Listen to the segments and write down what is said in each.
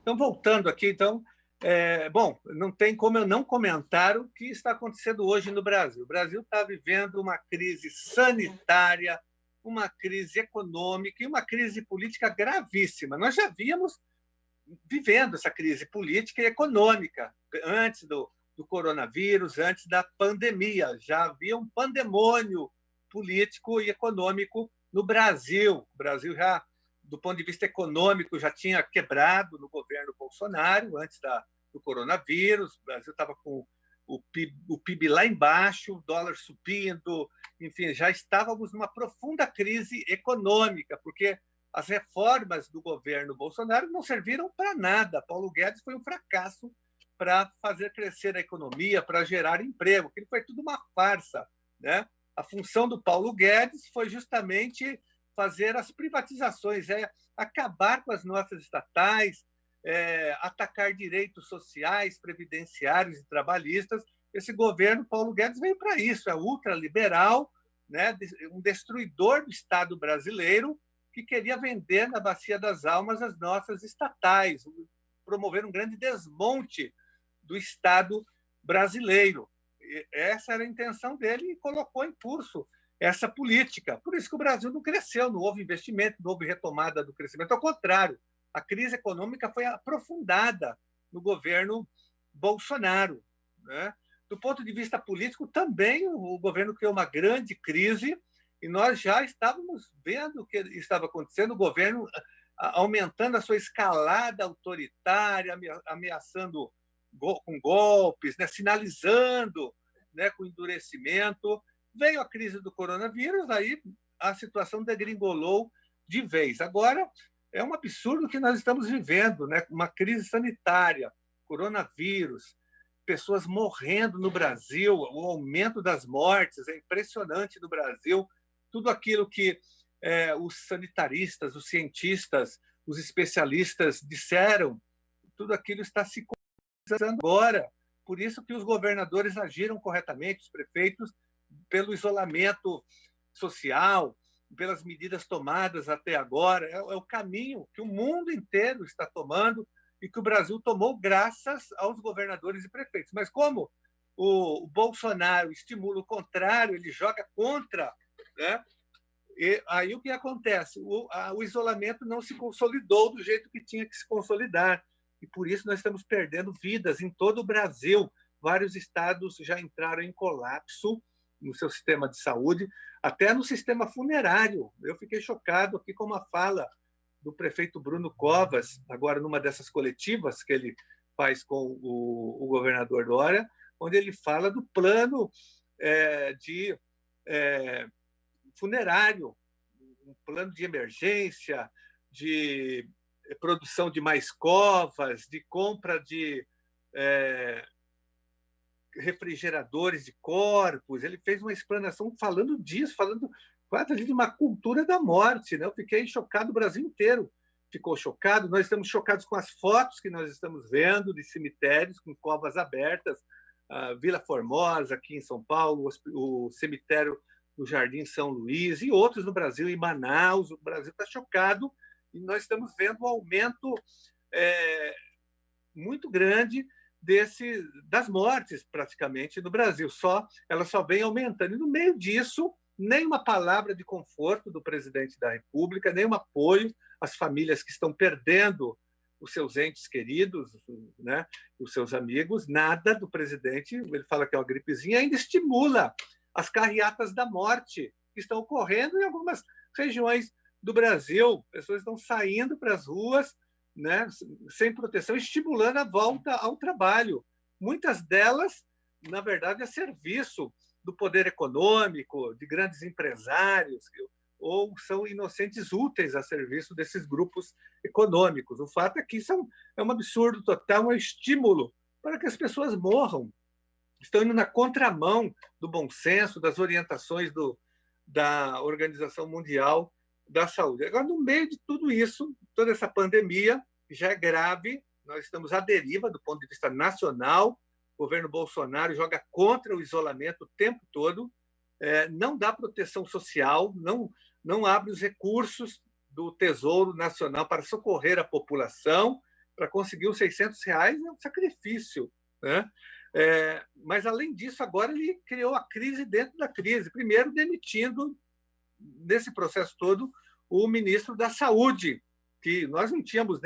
Então, voltando aqui, bom, não tem como eu não comentar o que está acontecendo hoje no Brasil. O Brasil está vivendo uma crise sanitária, uma crise econômica e uma crise política gravíssima. Nós já víamos vivendo essa crise política e econômica antes do coronavírus, antes da pandemia. Já havia um pandemônio político e econômico no Brasil. O Brasil já, do ponto de vista econômico, já tinha quebrado no governo Bolsonaro, antes do coronavírus. O Brasil estava com o PIB lá embaixo, o dólar subindo, enfim, já estávamos numa profunda crise econômica, porque as reformas do governo Bolsonaro não serviram para nada. Paulo Guedes foi um fracasso para fazer crescer a economia, para gerar emprego, que foi tudo uma farsa, né? A função do Paulo Guedes foi justamente fazer as privatizações, acabar com as nossas estatais, atacar direitos sociais, previdenciários e trabalhistas. Esse governo, Paulo Guedes, veio para isso, é ultraliberal, né? Um destruidor do Estado brasileiro, que queria vender na Bacia das Almas as nossas estatais, promover um grande desmonte do Estado brasileiro. Essa era a intenção dele e colocou em curso essa política. Por isso que o Brasil não cresceu, não houve investimento, não houve retomada do crescimento. Ao contrário, a crise econômica foi aprofundada no governo Bolsonaro, né? Do ponto de vista político, também o governo criou uma grande crise e nós já estávamos vendo o que estava acontecendo, o governo aumentando a sua escalada autoritária, ameaçando com golpes, né, sinalizando, né, com endurecimento. Veio a crise do coronavírus, aí a situação degringolou de vez. Agora, é um absurdo que nós estamos vivendo, né? Uma crise sanitária, coronavírus, pessoas morrendo no Brasil, o aumento das mortes é impressionante no Brasil. Tudo aquilo que os sanitaristas, os cientistas, os especialistas disseram, tudo aquilo está se concretizando agora. Por isso que os governadores agiram corretamente, os prefeitos, pelo isolamento social, pelas medidas tomadas até agora. É o caminho que o mundo inteiro está tomando e que o Brasil tomou graças aos governadores e prefeitos. Mas como o Bolsonaro estimula o contrário, ele joga contra, né? E aí o que acontece? O isolamento não se consolidou do jeito que tinha que se consolidar. E por isso nós estamos perdendo vidas em todo o Brasil. Vários estados já entraram em colapso no seu sistema de saúde, até no sistema funerário. Eu fiquei chocado aqui com uma fala do prefeito Bruno Covas, agora numa dessas coletivas que ele faz com o governador Dória, onde ele fala do plano de funerário, um plano de emergência, de produção de mais covas, de compra de refrigeradores de corpos. Ele fez uma explanação falando disso, falando quase de uma cultura da morte, né? Eu fiquei chocado, o Brasil inteiro ficou chocado. Nós estamos chocados com as fotos que nós estamos vendo de cemitérios com covas abertas, a Vila Formosa, aqui em São Paulo, o cemitério do Jardim São Luís e outros no Brasil, em Manaus. O Brasil está chocado e nós estamos vendo um aumento muito grande das mortes, praticamente, no Brasil. Ela só vem aumentando. E, no meio disso, nem uma palavra de conforto do presidente da República, nem um apoio às famílias que estão perdendo os seus entes queridos, né, os seus amigos, nada do presidente. Ele fala que é uma gripezinha, ainda estimula as carreatas da morte que estão ocorrendo em algumas regiões do Brasil. Pessoas estão saindo para as ruas, né, sem proteção, estimulando a volta ao trabalho. Muitas delas, na verdade, a serviço do poder econômico, de grandes empresários, ou são inocentes úteis a serviço desses grupos econômicos. O fato é que isso é um absurdo total, um estímulo para que as pessoas morram. Estão indo na contramão do bom senso, das orientações da Organização Mundial da Saúde. Agora, no meio de tudo isso, toda essa pandemia já é grave, nós estamos à deriva do ponto de vista nacional, o governo Bolsonaro joga contra o isolamento o tempo todo, não dá proteção social, não abre os recursos do Tesouro Nacional para socorrer a população, para conseguir os R$ 600 é um sacrifício, né? Mas, além disso, agora ele criou a crise dentro da crise. Primeiro, demitindo, nesse processo todo, o ministro da Saúde, que nós não tínhamos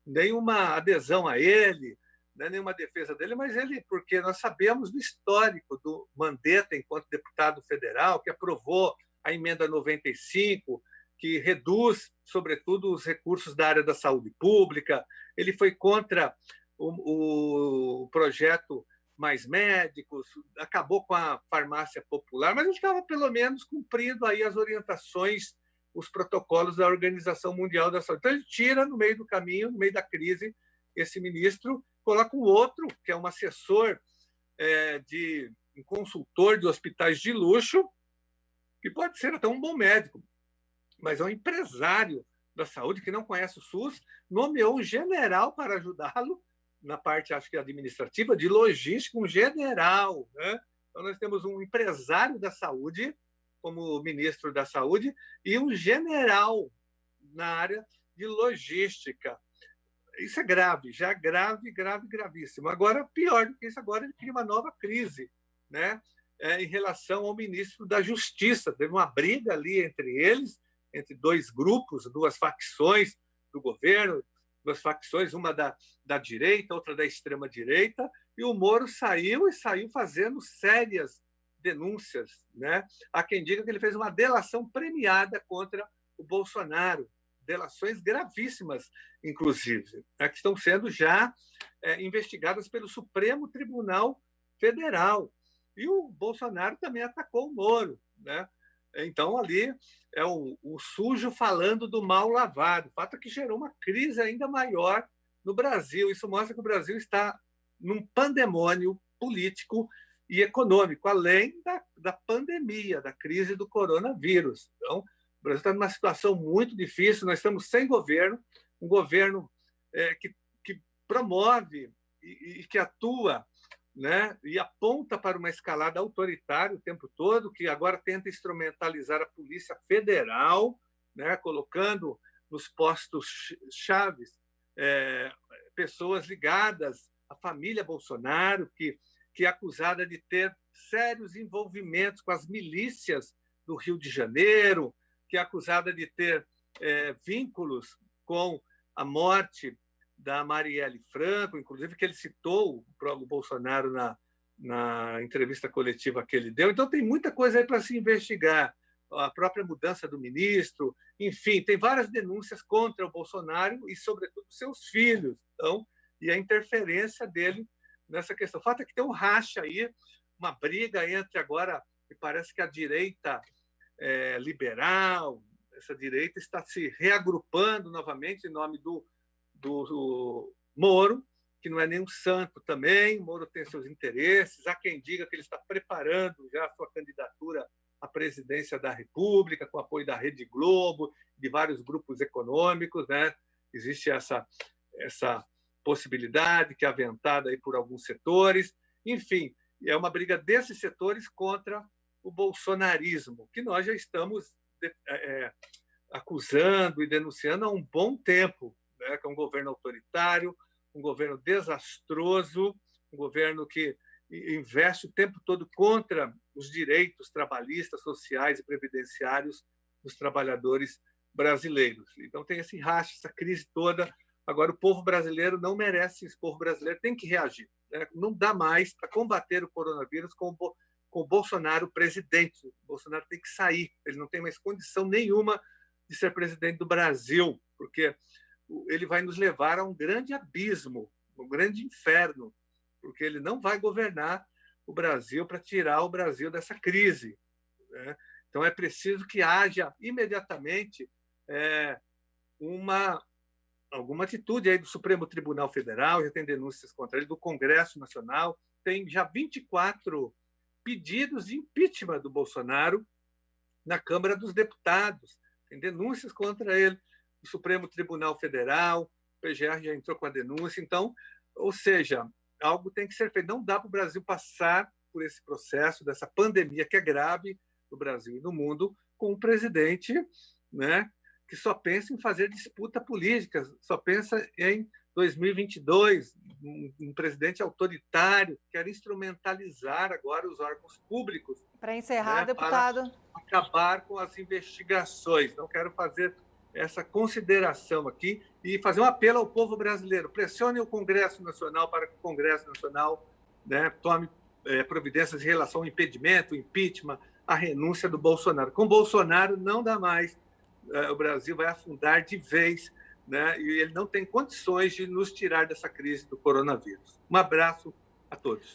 nenhuma adesão a ele, né, nenhuma defesa dele, mas porque nós sabemos do histórico do Mandetta enquanto deputado federal, que aprovou a emenda 95, que reduz, sobretudo, os recursos da área da saúde pública. Ele foi contra o projeto Mais Médicos, acabou com a farmácia popular, mas ele estava, pelo menos, cumprindo aí as orientações, os protocolos da Organização Mundial da Saúde. Então, ele tira, no meio do caminho, no meio da crise, esse ministro, coloca um outro, que é um assessor, um consultor de hospitais de luxo, que pode ser até um bom médico, mas é um empresário da saúde que não conhece o SUS, nomeou um general para ajudá-lo na parte, acho que administrativa, de logística, um general, né? Então, nós temos um empresário da saúde como ministro da saúde e um general na área de logística. Isso é grave, já gravíssimo. Agora, pior do que isso, agora ele cria uma nova crise, né? Em relação ao ministro da Justiça. Teve uma briga ali entre eles, entre dois grupos, duas facções do governo, duas facções, uma da direita, outra da extrema-direita, e o Moro saiu fazendo sérias denúncias, né? Há quem diga que ele fez uma delação premiada contra o Bolsonaro, delações gravíssimas, inclusive, né, que estão sendo já investigadas pelo Supremo Tribunal Federal. E o Bolsonaro também atacou o Moro, né? Então, ali é o sujo falando do mal lavado. O fato é que gerou uma crise ainda maior no Brasil. Isso mostra que o Brasil está num pandemônio político e econômico, além da pandemia, da crise do coronavírus. Então, o Brasil está numa situação muito difícil, nós estamos sem governo, um governo que promove e que atua, né, e aponta para uma escalada autoritária o tempo todo, que agora tenta instrumentalizar a Polícia Federal, né, colocando nos postos chaves pessoas ligadas à família Bolsonaro, que é acusada de ter sérios envolvimentos com as milícias do Rio de Janeiro, que é acusada de ter vínculos com a morte da Marielle Franco, inclusive que ele citou o Bolsonaro na entrevista coletiva que ele deu. Então, tem muita coisa aí para se investigar. A própria mudança do ministro, enfim, tem várias denúncias contra o Bolsonaro e, sobretudo, seus filhos, então, e a interferência dele nessa questão. O fato é que tem um racha aí, uma briga entre agora, me parece que a direita liberal, essa direita está se reagrupando novamente em nome do Moro, que não é nenhum santo também. O Moro tem seus interesses. Há quem diga que ele está preparando já a sua candidatura à presidência da República, com apoio da Rede Globo, de vários grupos econômicos, né? Existe essa possibilidade que é aventada aí por alguns setores. Enfim, é uma briga desses setores contra o bolsonarismo, que nós já estamos acusando e denunciando há um bom tempo, né? Que é um governo autoritário, um governo desastroso, um governo que investe o tempo todo contra os direitos trabalhistas, sociais e previdenciários dos trabalhadores brasileiros. Então, tem esse racha, essa crise toda. Agora, o povo brasileiro não merece isso. O povo brasileiro tem que reagir, né? Não dá mais para combater o coronavírus com o Bolsonaro presidente. O Bolsonaro tem que sair. Ele não tem mais condição nenhuma de ser presidente do Brasil, porque ele vai nos levar a um grande abismo, um grande inferno, porque ele não vai governar o Brasil para tirar o Brasil dessa crise, né? Então, é preciso que haja imediatamente alguma atitude aí do Supremo Tribunal Federal, já tem denúncias contra ele, do Congresso Nacional, tem já 24 pedidos de impeachment do Bolsonaro na Câmara dos Deputados, tem denúncias contra ele, o Supremo Tribunal Federal, o PGR já entrou com a denúncia. Então, ou seja, algo tem que ser feito. Não dá para o Brasil passar por esse processo dessa pandemia que é grave no Brasil e no mundo com um presidente, né, que só pensa em fazer disputa política, só pensa em 2022, um presidente autoritário que quer instrumentalizar agora os órgãos públicos. Para encerrar, né, deputado. Para acabar com as investigações. Então, quero fazer essa consideração aqui e fazer um apelo ao povo brasileiro. Pressione o Congresso Nacional para que o Congresso Nacional, né, tome providências em relação ao impedimento, impeachment, a renúncia do Bolsonaro. Com Bolsonaro não dá mais, o Brasil vai afundar de vez, né, e ele não tem condições de nos tirar dessa crise do coronavírus. Um abraço a todos.